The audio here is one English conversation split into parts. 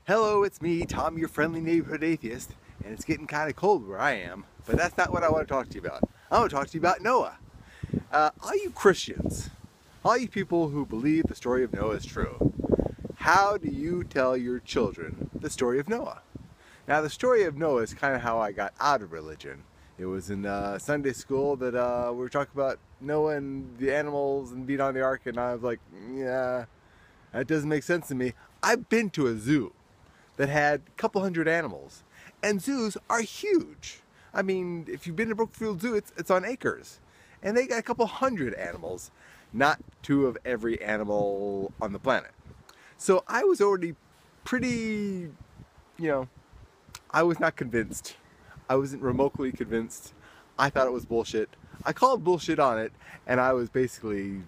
Hello, it's me, Tom, your friendly neighborhood atheist, and it's getting kind of cold where I am, but that's not what I want to talk to you about. I want to talk to you about Noah. All you Christians, all you people who believe the story of Noah is true, how do you tell your children the story of Noah? Now, the story of Noah is kind of how I got out of religion. It was in Sunday school that we were talking about Noah and the animals and being on the ark, and I was like, yeah, that doesn't make sense to me. I've been to a zoo that had a couple hundred animals, and zoos are huge. I mean, if you've been to Brookfield Zoo, it's on acres, and they got a couple hundred animals, not two of every animal on the planet. So I was already pretty, I was not convinced. I wasn't remotely convinced. I thought it was bullshit. I called bullshit on it, and I was basically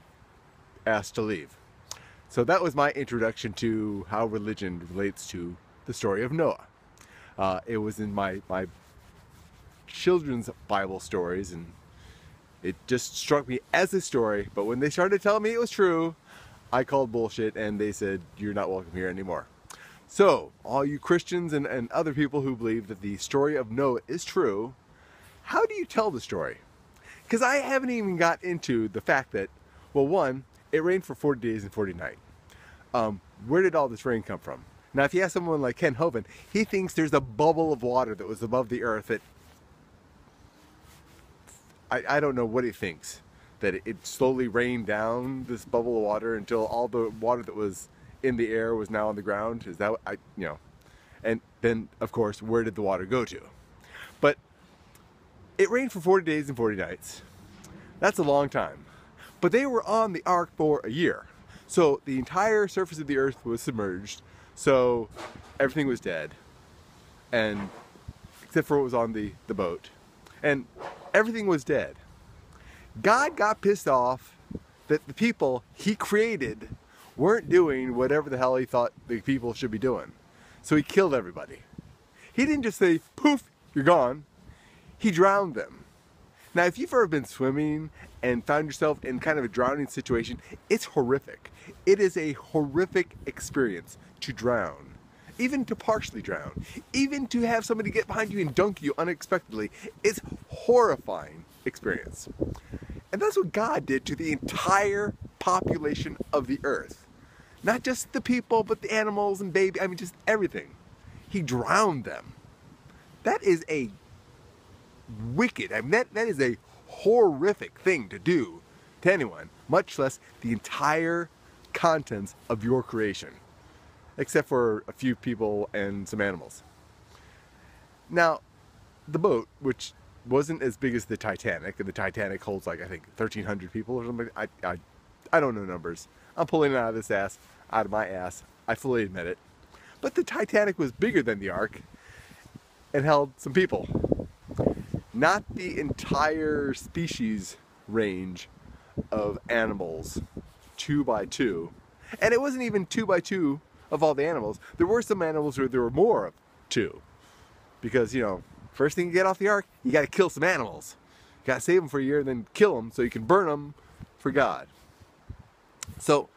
asked to leave. So that was my introduction to how religion relates to the story of Noah. It was in my children's Bible stories, and it just struck me as a story, but when they started telling me it was true, I called bullshit, and they said, you're not welcome here anymore. So, all you Christians and other people who believe that the story of Noah is true, how do you tell the story? Because I haven't even got into the fact that, well, one, it rained for 40 days and 40 nights. Where did all this rain come from? Now, if you ask someone like Ken Hovind, he thinks there's a bubble of water that was above the earth that, I don't know what he thinks, that it slowly rained down this bubble of water until all the water that was in the air was now on the ground. Is that what and then, of course, where did the water go to? But it rained for 40 days and 40 nights. That's a long time. But they were on the ark for a year. So the entire surface of the earth was submerged. So everything was dead, and except for what was on the boat. And everything was dead. God got pissed off that the people he created weren't doing whatever the hell he thought the people should be doing. So he killed everybody. He didn't just say, poof, you're gone. He drowned them. Now, if you've ever been swimming and found yourself in kind of a drowning situation, it's horrific. It is a horrific experience to drown, even to partially drown, even to have somebody get behind you and dunk you unexpectedly. It's horrifying experience. And that's what God did to the entire population of the earth. Not just the people, but the animals and baby, just everything. He drowned them. That is a wicked, that is a horrific thing to do to anyone, much less the entire contents of your creation, except for a few people and some animals. Now, the boat, which wasn't as big as the Titanic, and the Titanic holds like, I think, 1,300 people or something. I don't know numbers. I'm pulling it out of my ass. I fully admit it. But the Titanic was bigger than the Ark and held some people. Not the entire species range of animals, 2 by 2. And it wasn't even 2 by 2 of all the animals. There were some animals where there were more of 2. Because, first thing you get off the ark, you got to kill some animals. You got to save them for a year and then kill them so you can burn them for God. So,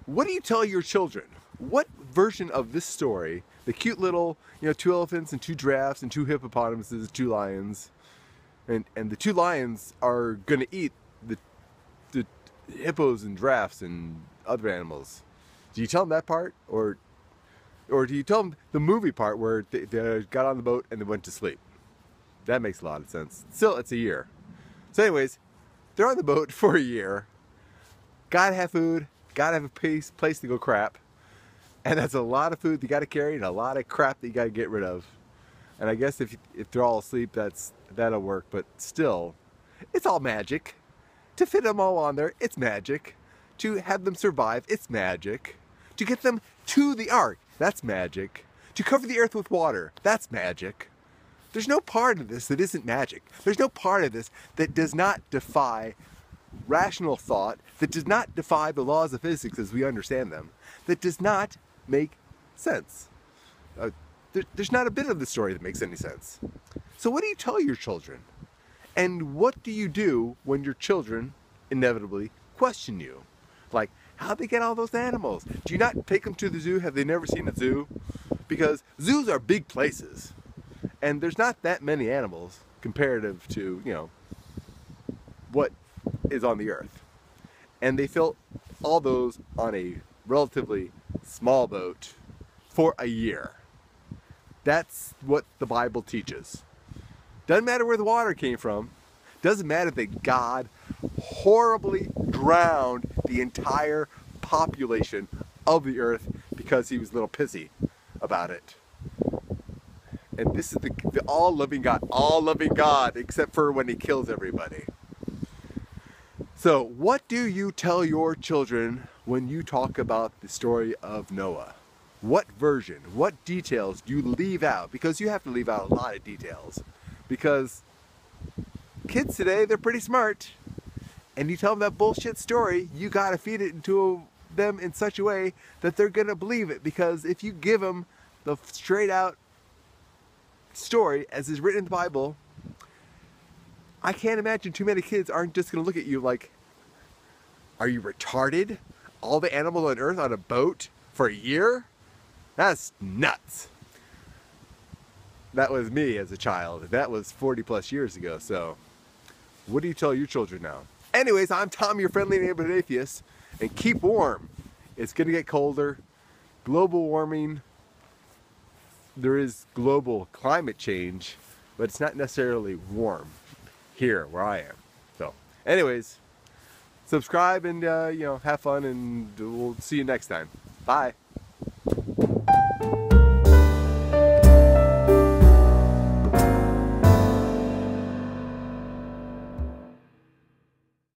what do you tell your children? What version of this story, the cute little, 2 elephants and 2 giraffes and 2 hippopotamuses, 2 lions, and the 2 lions are going to eat the hippos and giraffes and other animals. Do you tell them that part? Or do you tell them the movie part where they got on the boat and they went to sleep? That makes a lot of sense. Still, it's a year. So anyways, they're on the boat for a year. Gotta have food. Gotta have a place to go crap. And that's a lot of food you gotta carry and a lot of crap that you gotta get rid of. And I guess if they're all asleep, that'll work. But still, it's all magic. To fit them all on there, it's magic. To have them survive, it's magic. To get them to the ark, that's magic. To cover the earth with water, that's magic. There's no part of this that isn't magic. There's no part of this that does not defy rational thought, that does not defy the laws of physics as we understand them, that does not make sense. There's not a bit of the story that makes any sense. So what do you tell your children? And what do you do when your children inevitably question you? Like, how'd they get all those animals? Do you not take them to the zoo? Have they never seen a zoo? Because zoos are big places, and there's not that many animals comparative to, you know, what is on the earth. And they built all those on a relatively small boat for a year. That's what the Bible teaches. Doesn't matter where the water came from. Doesn't matter that God horribly drowned the entire population of the earth because he was a little pissy about it. And this is the all-loving God, except for when he kills everybody. So, what do you tell your children when you talk about the story of Noah? What version, what details do you leave out? Because you have to leave out a lot of details. Because kids today, they're pretty smart. And you tell them that bullshit story, you gotta feed it into them in such a way that they're gonna believe it. Because if you give them the straight out story as is written in the Bible, I can't imagine too many kids aren't just gonna look at you like, are you retarded? All the animals on earth on a boat for a year? That's nuts. That was me as a child. That was 40 plus years ago. So what do you tell your children now? Anyways, I'm Tom, your friendly neighborhood atheist, and keep warm. It's gonna get colder. Global warming. There is global climate change, but it's not necessarily warm here where I am. So anyways, subscribe and you know, have fun, and we'll see you next time. Bye.